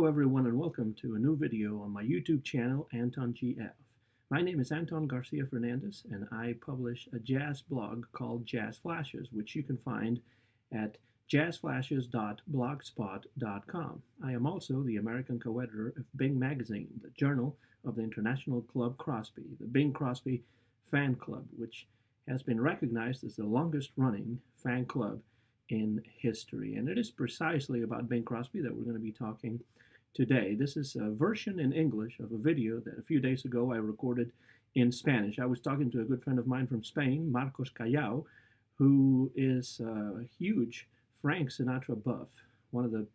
Hello everyone and welcome to a new video on my YouTube channel, Anton GF. My name is Anton Garcia Fernandez and I publish a jazz blog called Jazz Flashes, which you can find at jazzflashes.blogspot.com. I am also the American co-editor of Bing Magazine, the journal of the International Club Crosby, the Bing Crosby fan club, which has been recognized as the longest running fan club in history. And it is precisely about Bing Crosby that we're going to be talking today. This is a version in English of a video that a few days ago I recorded in Spanish. I was talking to a good friend of mine from Spain, Marcos Callao, who is a huge Frank Sinatra buff, one of the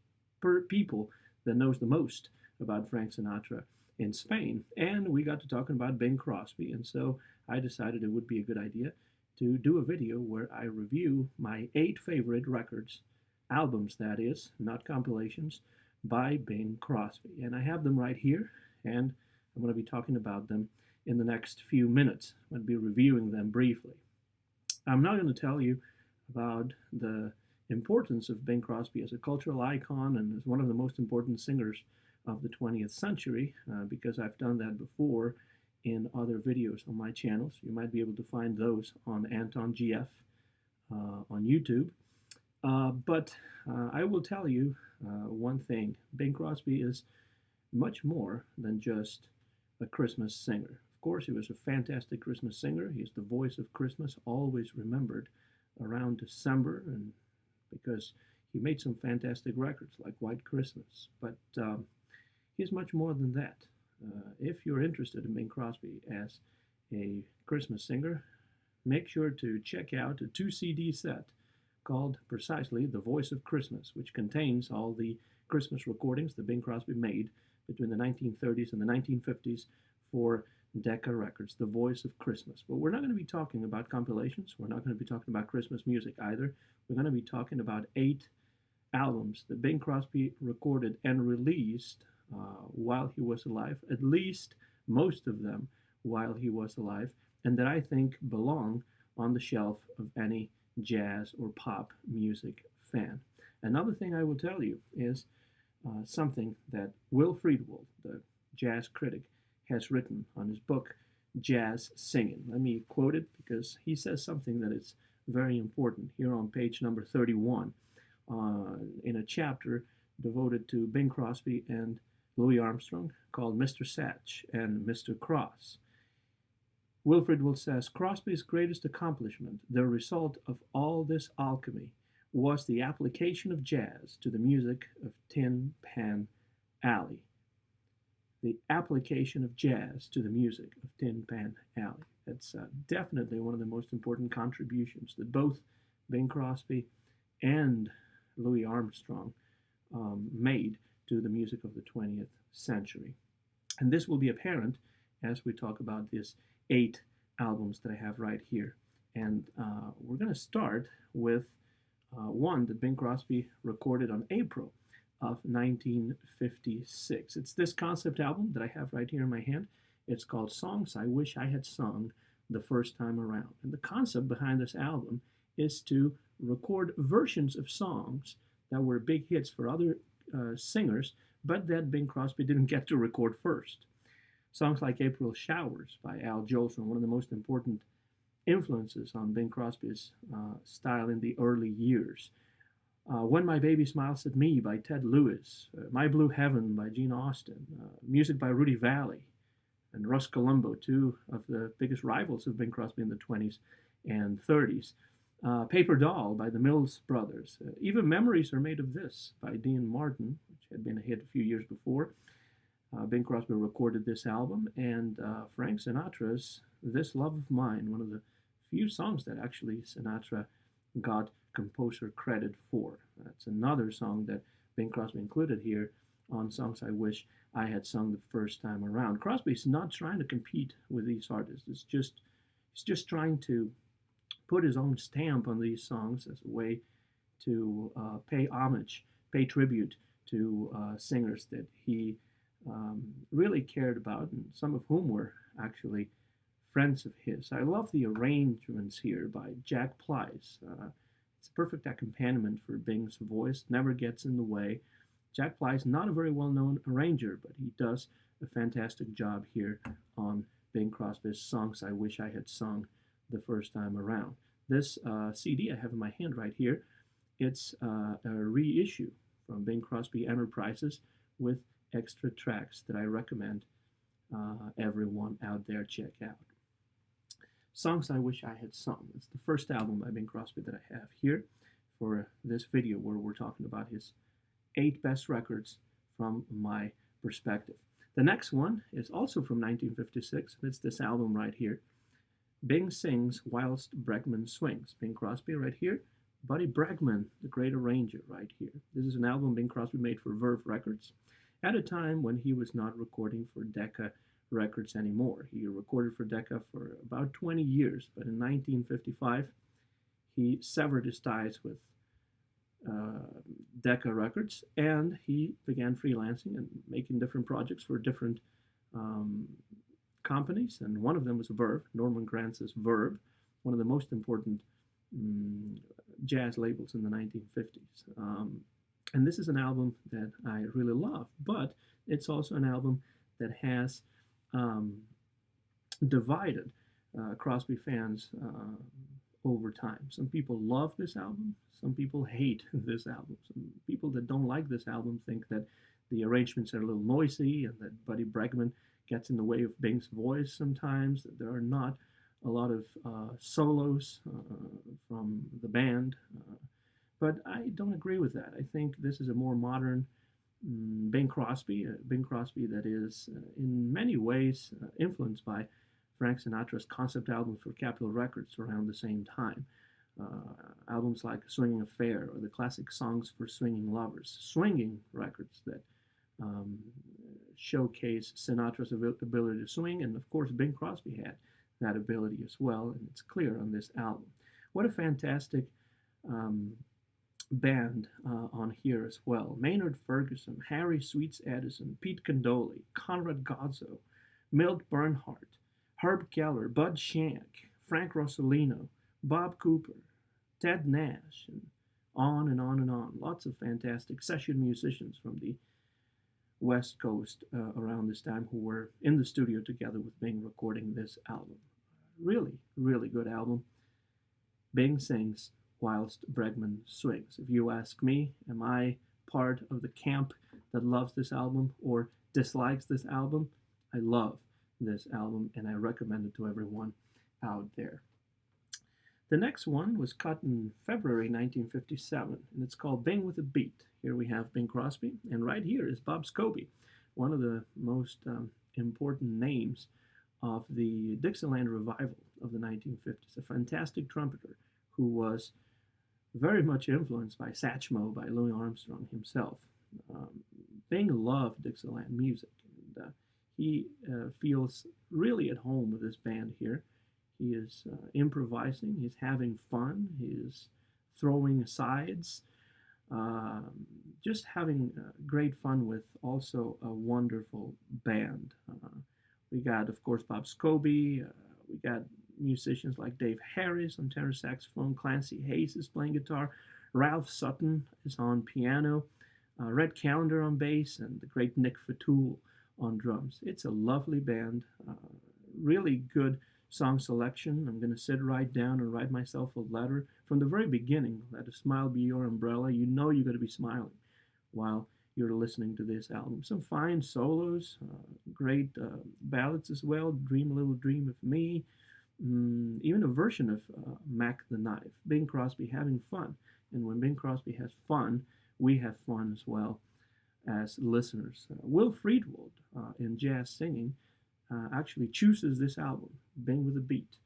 people that knows the most about Frank Sinatra in Spain. And we got to talking about Bing Crosby, and so I decided it would be a good idea to do a video where I review my 8 favorite records, albums that is, not compilations, by Bing Crosby. And I have them right here, and I'm going to be talking about them in the next few minutes. I'm going to be reviewing them briefly. I'm not going to tell you about the importance of Bing Crosby as a cultural icon and as one of the most important singers of the 20th century, because I've done that before in other videos on my channel. So you might be able to find those on Anton GF on YouTube. But I will tell you one thing. Bing Crosby is much more than just a Christmas singer. Of course, he was a fantastic Christmas singer. He's the voice of Christmas, always remembered around December, and because he made some fantastic records like White Christmas. But he's much more than that. If you're interested in Bing Crosby as a Christmas singer, make sure to check out a 2-CD set called precisely The Voice of Christmas, which contains all the Christmas recordings that Bing Crosby made between the 1930s and the 1950s for Decca Records, The Voice of Christmas. But we're not going to be talking about compilations. We're not going to be talking about Christmas music either. We're going to be talking about 8 albums that Bing Crosby recorded and released while he was alive, at least most of them while he was alive, and that I think belong on the shelf of any jazz or pop music fan. Another thing I will tell you is something that Will Friedwald, the jazz critic, has written on his book, Jazz Singing. Let me quote it because he says something that is very important here on page number 31 in a chapter devoted to Bing Crosby and Louis Armstrong called Mr. Satch and Mr. Cross. Wilfred Will says, Crosby's greatest accomplishment, the result of all this alchemy, was the application of jazz to the music of Tin Pan Alley. The application of jazz to the music of Tin Pan Alley. That's definitely one of the most important contributions that both Bing Crosby and Louis Armstrong made to the music of the 20th century. And this will be apparent as we talk about these 8 albums that I have right here. And we're going to start with one that Bing Crosby recorded on April of 1956. It's this concept album that I have right here in my hand. It's called Songs I Wish I Had Sung the First Time Around. And the concept behind this album is to record versions of songs that were big hits for other singers, but that Bing Crosby didn't get to record first. Songs like April Showers by Al Jolson, one of the most important influences on Bing Crosby's style in the early years. When My Baby Smiles at Me by Ted Lewis, My Blue Heaven by Gene Austin, music by Rudy Vallee and Russ Colombo, 2 of the biggest rivals of Bing Crosby in the 20s and 30s. Paper Doll by the Mills Brothers. Even Memories Are Made of This by Dean Martin, which had been a hit a few years before. Bing Crosby recorded this album, and Frank Sinatra's This Love of Mine, one of the few songs that actually Sinatra got composer credit for. That's another song that Bing Crosby included here on Songs I Wish I Had Sung the First Time Around. Crosby's not trying to compete with these artists. He's just trying to put his own stamp on these songs as a way to pay homage, pay tribute to singers that he really cared about, and some of whom were actually friends of his. I love the arrangements here by Jack Pleiss. It's a perfect accompaniment for Bing's voice, never gets in the way, Jack Bly's not a very well-known arranger, but he does a fantastic job here on Bing Crosby's Songs I Wish I Had Sung the First Time Around. This CD I have in my hand right here, it's a reissue from Bing Crosby Enterprises with extra tracks that I recommend everyone out there check out. Songs I Wish I Had Sung. It's the first album by Bing Crosby that I have here for this video where we're talking about his 8 best records from my perspective. The next one is also from 1956, and it's this album right here. Bing Sings Whilst Bregman Swings. Bing Crosby right here. Buddy Bregman, the great arranger, right here. This is an album Bing Crosby made for Verve Records at a time when he was not recording for Decca Records anymore. He recorded for Decca for about 20 years, but in 1955, he severed his ties with Decca Records, and he began freelancing and making different projects for different companies, and one of them was Verve, Norman Grantz's Verve, one of the most important jazz labels in the 1950s. And this is an album that I really love, but it's also an album that has divided Crosby fans over time. Some people love this album, some people hate this album. Some people that don't like this album think that the arrangements are a little noisy and that Buddy Bregman gets in the way of Bing's voice sometimes, that there are not a lot of solos from the band. But I don't agree with that. I think this is a more modern Bing Crosby that is in many ways influenced by Frank Sinatra's concept albums for Capitol Records around the same time. Albums like Swinging Affair or the classic Songs for Swinging Lovers. Swinging records that showcase Sinatra's ability to swing, and of course Bing Crosby had that ability as well, and it's clear on this album. What a fantastic band on here as well. Maynard Ferguson, Harry Sweets Edison, Pete Condoli, Conrad Gozzo, Milt Bernhardt, Herb Keller, Bud Shank, Frank Rosolino, Bob Cooper, Ted Nash, and on and on and on. Lots of fantastic session musicians from the West Coast around this time who were in the studio together with Bing recording this album. Really, really good album. Bing Sings Whilst Bregman Swings. If you ask me, am I part of the camp that loves this album or dislikes this album? I love this album and I recommend it to everyone out there. The next one was cut in February 1957, and it's called Bing with a Beat. Here we have Bing Crosby, and right here is Bob Scobey, one of the most important names of the Dixieland revival of the 1950s, a fantastic trumpeter who was very much influenced by Satchmo, by Louis Armstrong himself. Bing loved Dixieland music, and he feels really at home with this band here. He is improvising, he's having fun, he is throwing sides, just having great fun with also a wonderful band. We got, of course, Bob Scobey, we got musicians like Dave Harris on tenor saxophone, Clancy Hayes is playing guitar, Ralph Sutton is on piano, Red Callender on bass, and the great Nick Fatul on drums. It's a lovely band, really good song selection. I'm going to sit right down and write myself a letter. From the very beginning, let a smile be your umbrella. You know you're going to be smiling while you're listening to this album. Some fine solos, great ballads as well. Dream a Little Dream of Me, even a version of Mac the Knife. Bing Crosby having fun. And when Bing Crosby has fun, we have fun as well as listeners. Will Friedwald in jazz singing actually chooses this album, Bing with a Beat,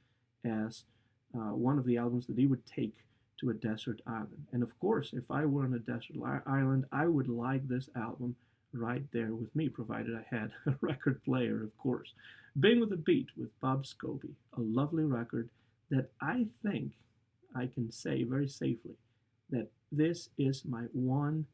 as one of the albums that he would take to a desert island. And of course, if I were on a desert island, I would like this album right there with me, provided I had a record player, of course. Bing with a Beat with Bob Scobey, a lovely record that I think I can say very safely that this is my one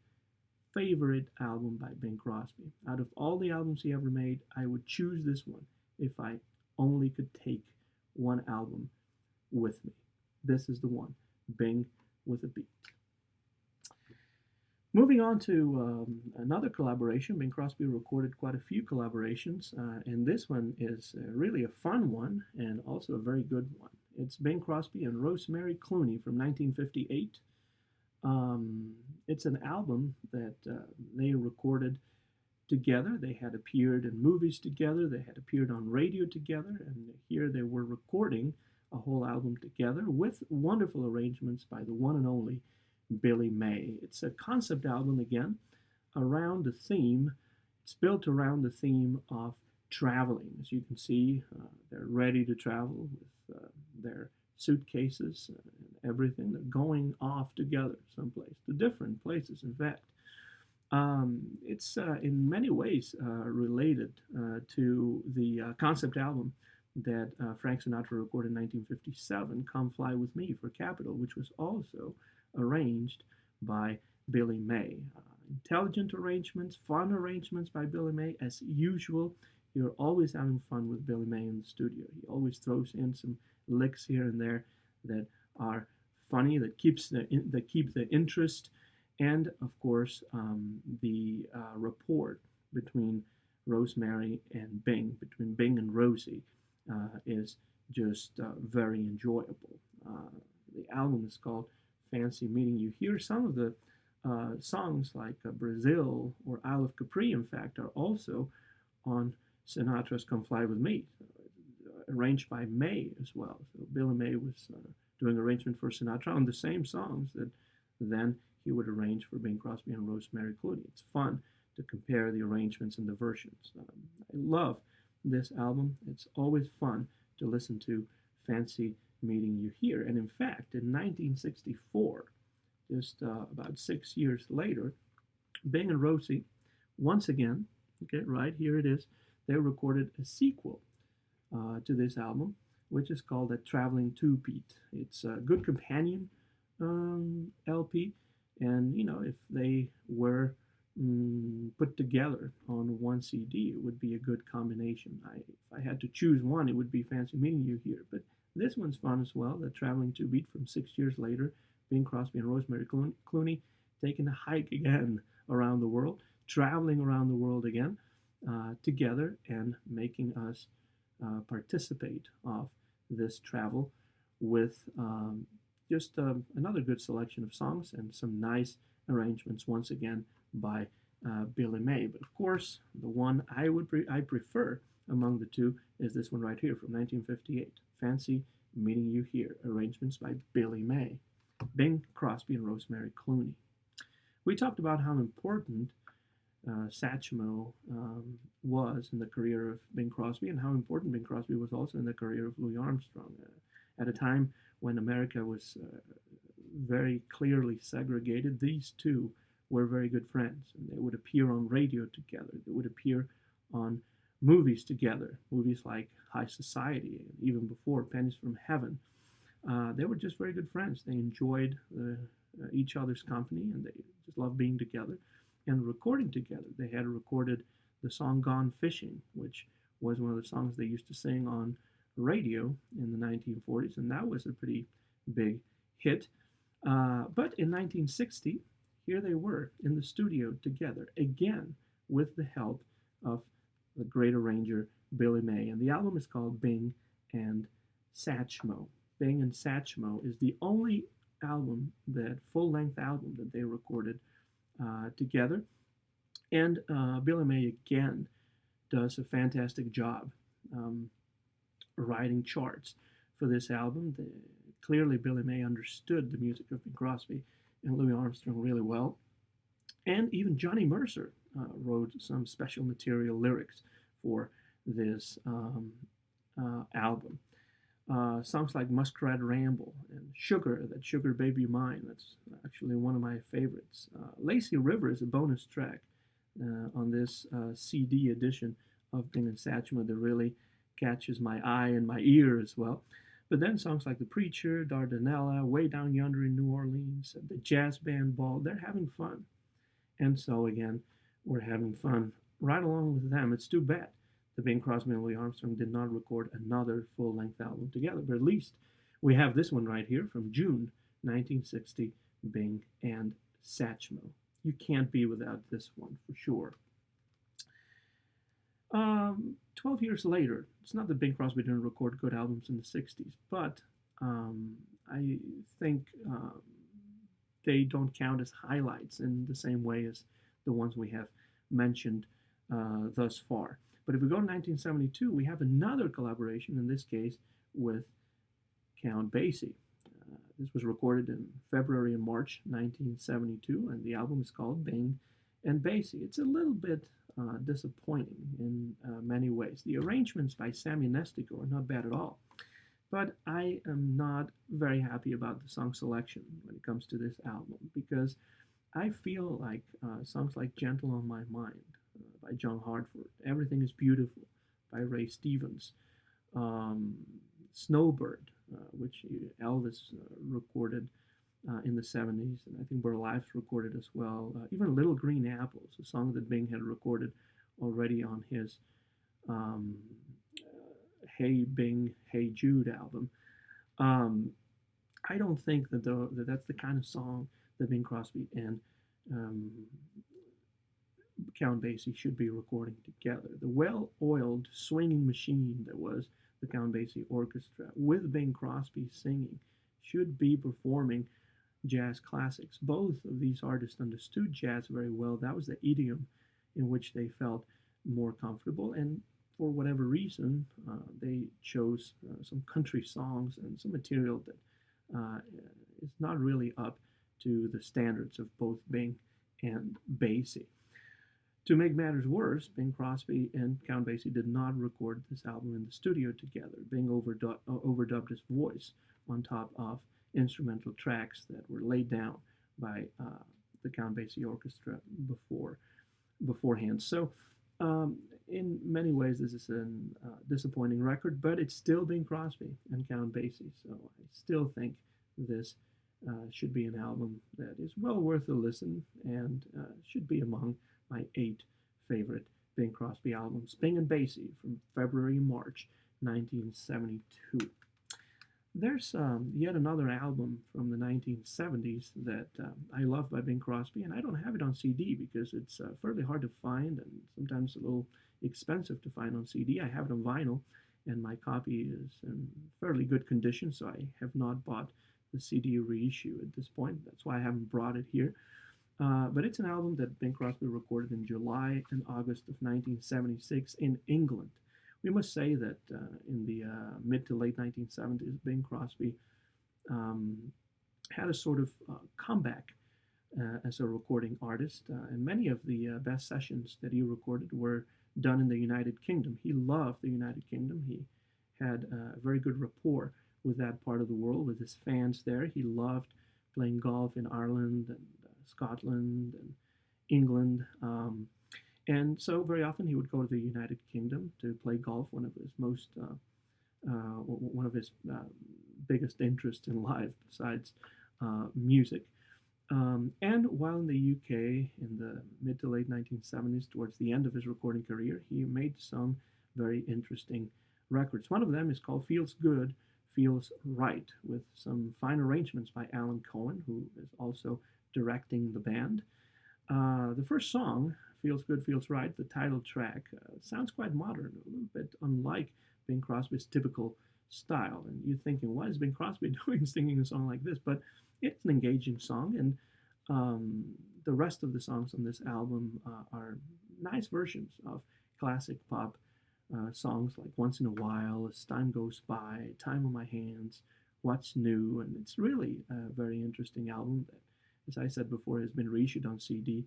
favorite album by Bing Crosby. Out of all the albums he ever made, I would choose this one if I only could take one album with me. This is the one, Bing with a Beat. Moving on to another collaboration, Bing Crosby recorded quite a few collaborations, and this one is really a fun one and also a very good one. It's Bing Crosby and Rosemary Clooney from 1958. Um, it's an album that they recorded together. They had appeared in movies together, they had appeared on radio together, and here they were recording a whole album together with wonderful arrangements by the one and only Billy May. It's a concept album again around the theme. It's built around the theme of traveling. As you can see, they're ready to travel with their suitcases and everything. They're going off together someplace, to different places, in fact. It's in many ways related to the concept album that Frank Sinatra recorded in 1957, Come Fly With Me for Capitol, which was also arranged by Billy May. Intelligent arrangements, fun arrangements by Billy May, as usual. You're always having fun with Billy May in the studio. He always throws in some licks here and there that are funny, that keep the interest, and of course the rapport between Rosemary and Bing, between Bing and Rosie, is just very enjoyable. The album is called Fancy Meeting You. Here, some of the songs like Brazil or Isle of Capri, in fact, are also on Sinatra's Come Fly With Me, arranged by May as well. So Billy May was doing arrangement for Sinatra on the same songs that then he would arrange for Bing Crosby and Rosemary Clooney. It's fun to compare the arrangements and the versions. I love this album. It's always fun to listen to Fancy Meeting You Here. And in fact, in 1964, just about 6 years later, Bing and Rosie, once again, okay, right here it is, they recorded a sequel to this album, which is called A Traveling Two-Beat. It's a good companion LP, and you know, if they were put together on one CD, it would be a good combination. If I had to choose one, it would be Fancy Meeting You Here. But this one's fun as well, The Traveling Two-Beat from 6 years later. Bing Crosby and Rosemary Clooney taking a hike again around the world, traveling around the world again together, and making us participate of this travel with just another good selection of songs and some nice arrangements once again by Billy May. But of course, the one I prefer among the two is this one right here from 1958, Fancy Meeting You Here, arrangements by Billy May, Bing Crosby and Rosemary Clooney. We talked about how important Satchmo was in the career of Bing Crosby, and how important Bing Crosby was also in the career of Louis Armstrong. At a time when America was very clearly segregated, these two were very good friends, and they would appear on radio together. They would appear on movies together, movies like High Society, and even before Pennies from Heaven. They were just very good friends. They enjoyed each other's company, and they just loved being together and recording together. They had recorded the song Gone Fishing, which was one of the songs they used to sing on radio in the 1940s, and that was a pretty big hit. But in 1960, here they were in the studio together, again with the help of the great arranger Billy May. And the album is called Bing and Satchmo. Bing and Satchmo is the only album, that full-length album that they recorded together. And Billy May again does a fantastic job writing charts for this album. Clearly, Billy May understood the music of Bing Crosby and Louis Armstrong really well. And even Johnny Mercer wrote some special material lyrics for this album. Songs like Muskrat Ramble and Sugar, that Sugar Baby Mine, that's actually one of my favorites. Lazy River is a bonus track on this CD edition of Bing and Satchmo that really catches my eye and my ear as well. But then songs like The Preacher, Dardanella, Way Down Yonder in New Orleans, the Jazz Band Ball, they're having fun. And so again, we're having fun right along with them. It's too bad that Bing Crosby and Louis Armstrong did not record another full-length album together. But at least we have this one right here from June 1960, Bing and Satchmo. you can't be without this one for sure. 12 years later, it's not that Bing Crosby didn't record good albums in the 60s, but um, I think they don't count as highlights in the same way as the ones we have mentioned thus far. But if we go to 1972, we have another collaboration, in this case with Count Basie. This was recorded in February and March 1972, and the album is called Bing and Basie. It's a little bit disappointing in many ways. The arrangements by Sammy Nestico are not bad at all, but I am not very happy about the song selection when it comes to this album, because I feel like songs like Gentle on My Mind by John Hartford, Everything is Beautiful by Ray Stevens, Snowbird, which Elvis recorded in the 70s, and I think Burl Ives recorded as well. Even Little Green Apples, a song that Bing had recorded already on his um, Hey Bing, Hey Jude album. Um, I don't think that that's the kind of song that Bing Crosby and um, Count Basie should be recording together. The well-oiled swinging machine that was the Count Basie Orchestra with Bing Crosby singing should be performing jazz classics. Both of these artists understood jazz very well. That was the idiom in which they felt more comfortable, and for whatever reason, they chose some country songs and some material that is not really up to the standards of both Bing and Basie. To make matters worse, Bing Crosby and Count Basie did not record this album in the studio together. Bing overdubbed his voice on top of instrumental tracks that were laid down by the Count Basie Orchestra beforehand. So, in many ways, this is a disappointing record, but it's still Bing Crosby and Count Basie. So I still think this should be an album that is well worth a listen and should be among my 8 favorite Bing Crosby albums. Bing and Basie from February and March 1972. There's yet another album from the 1970s that I love by Bing Crosby, and I don't have it on CD because it's fairly hard to find and sometimes a little expensive to find on CD. I have it on vinyl, and my copy is in fairly good condition, so I have not bought the CD reissue at this point. That's why I haven't brought it here. But it's an album that Bing Crosby recorded in July and August of 1976 in England. We must say that in the mid to late 1970s, Bing Crosby had a sort of comeback as a recording artist, and many of the best sessions that he recorded were done in the United Kingdom. He loved the United Kingdom. He had a very good rapport with that part of the world, with his fans there. He loved playing golf in Ireland and Scotland and England. And so very often he would go to the United Kingdom to play golf, one of his biggest interests in life besides music. And while in the UK in the mid to late 1970s, towards the end of his recording career, he made some very interesting records. One of them is called Feels Good, Feels Right, with some fine arrangements by Alan Cohen, who is also directing the band. The first song, Feels Good, Feels Right, the title track, sounds quite modern, a little bit unlike Bing Crosby's typical style. And you're thinking, what is Bing Crosby doing singing a song like this? But it's an engaging song, and the rest of the songs on this album are nice versions of classic pop songs like Once in a While, As Time Goes By, Time on My Hands, What's New, and it's really a very interesting album that, as I said before, has been reissued on CD,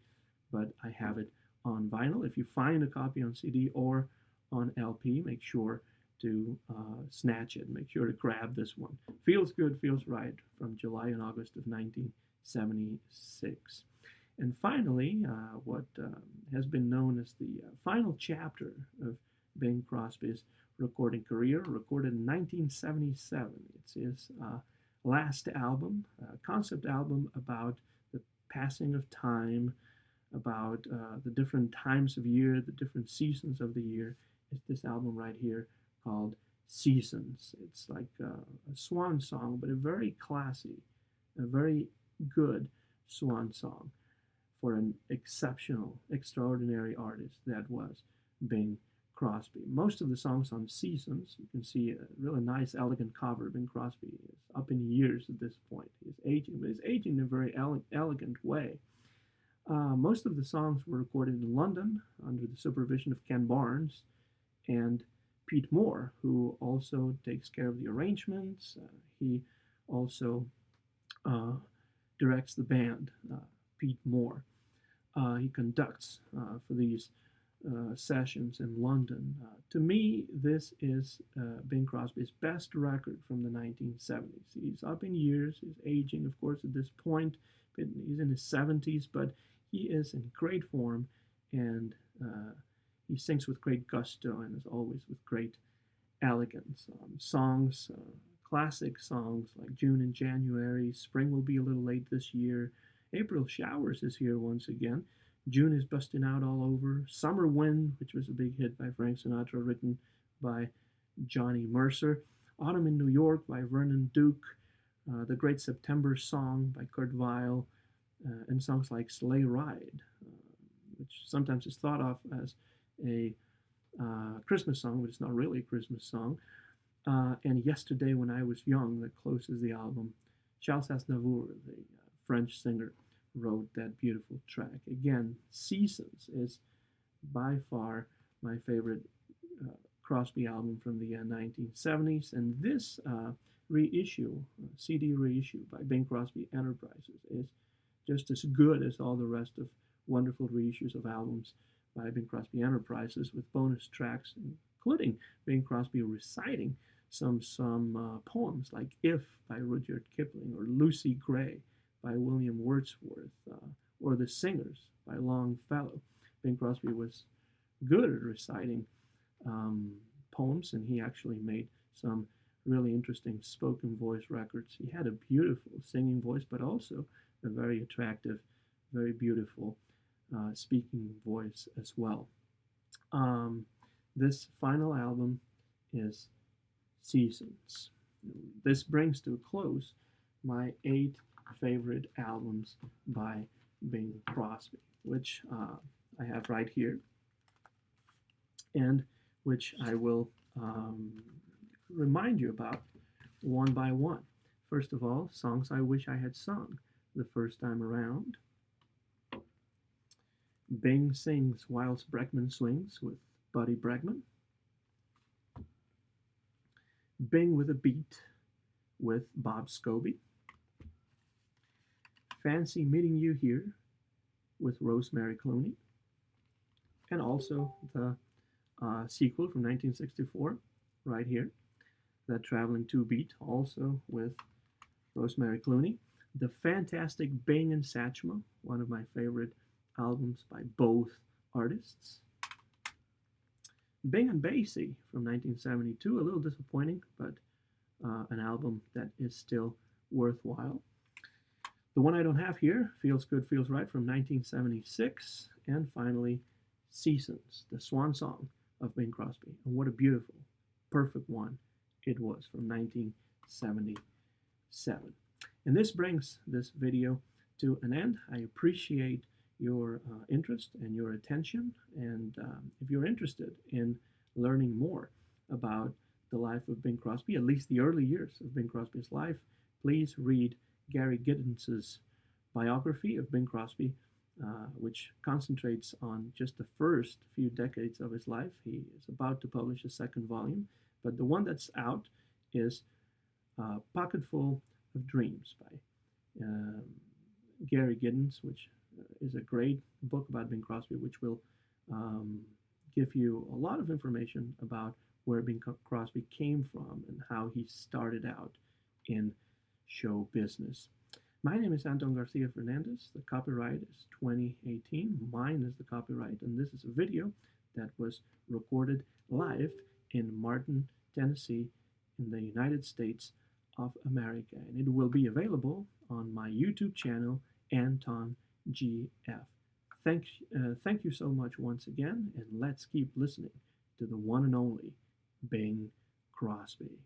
but I have it on vinyl. If you find a copy on CD or on LP, make sure to snatch it. Make sure to grab this one. Feels Good, Feels Right from July and August of 1976. And finally, what has been known as the final chapter of Bing Crosby's recording career, recorded in 1977. It's his last album, a concept album about the passing of time, about the different times of year, the different seasons of the year. It's this album right here called Seasons. It's like a swan song, but a very classy, a very good swan song. for an exceptional, extraordinary artist that was Bing Crosby. Most of the songs on Seasons, you can see a really nice, elegant cover. Bing Crosby is up in years at this point. He's aging, but he's aging in a very elegant way. Most of the songs were recorded in London under the supervision of Ken Barnes and Pete Moore, who also takes care of the arrangements. He also directs the band, Pete Moore. He conducts for these sessions in London. To me, this is Bing Crosby's best record from the 1970s. He's up in years, he's aging, of course, at this point. He's in his 70s, but he is in great form, and he sings with great gusto and, as always, with great elegance. Songs, classic songs like June and January, Spring Will Be a Little Late This Year, April Showers is here once again, June is Busting Out All Over, Summer Wind, which was a big hit by Frank Sinatra, written by Johnny Mercer, Autumn in New York by Vernon Duke, The Great September Song by Kurt Weill, and songs like Sleigh Ride, which sometimes is thought of as a Christmas song, but it's not really a Christmas song. And Yesterday When I Was Young, that closes the album. Charles Aznavour, the French singer, wrote that beautiful track. Again, Seasons is by far my favorite Crosby album from the 1970s, and this reissue, CD reissue by Bing Crosby Enterprises, is just as good as all the rest of wonderful reissues of albums by Bing Crosby Enterprises, with bonus tracks, including Bing Crosby reciting some poems like If by Rudyard Kipling, or Lucy Gray by William Wordsworth, or The Singers by Longfellow. Bing Crosby was good at reciting poems, and he actually made some really interesting spoken voice records. He had a beautiful singing voice, but also a very attractive, very beautiful speaking voice as well. This final album is Seasons. This brings to a close my 8 favorite albums by Bing Crosby, which I have right here, and which I will remind you about one by one. First of all, Songs I Wish I Had Sung the First Time Around. Bing Sings Whilst Bregman Swings with Buddy Bregman. Bing with a Beat with Bob Scobey. Fancy Meeting You Here with Rosemary Clooney. And also the sequel from 1964, right here, That Traveling 2-Beat, also with Rosemary Clooney. The fantastic Bing and Satchmo, one of my favorite albums by both artists. Bing and Basie from 1972, a little disappointing, but an album that is still worthwhile. The one I don't have here, Feels Good, Feels Right from 1976. And finally, Seasons, the swan song of Bing Crosby. And what a beautiful, perfect one it was from 1977. And this brings this video to an end. I appreciate your interest and your attention. And if you're interested in learning more about the life of Bing Crosby, at least the early years of Bing Crosby's life, please read Gary Giddens's biography of Bing Crosby, which concentrates on just the first few decades of his life. He is about to publish a second volume, but the one that's out is Pocketful of Dreams by Gary Giddens, which is a great book about Bing Crosby, which will give you a lot of information about where Bing Crosby came from and how he started out in show business. My name is Anton Garcia Fernandez. The copyright is 2018. Mine is the copyright, and this is a video that was recorded live in Martin, Tennessee, in the United States of America, and it will be available on my YouTube channel, Anton GF. Thank you so much once again, and let's keep listening to the one and only Bing Crosby.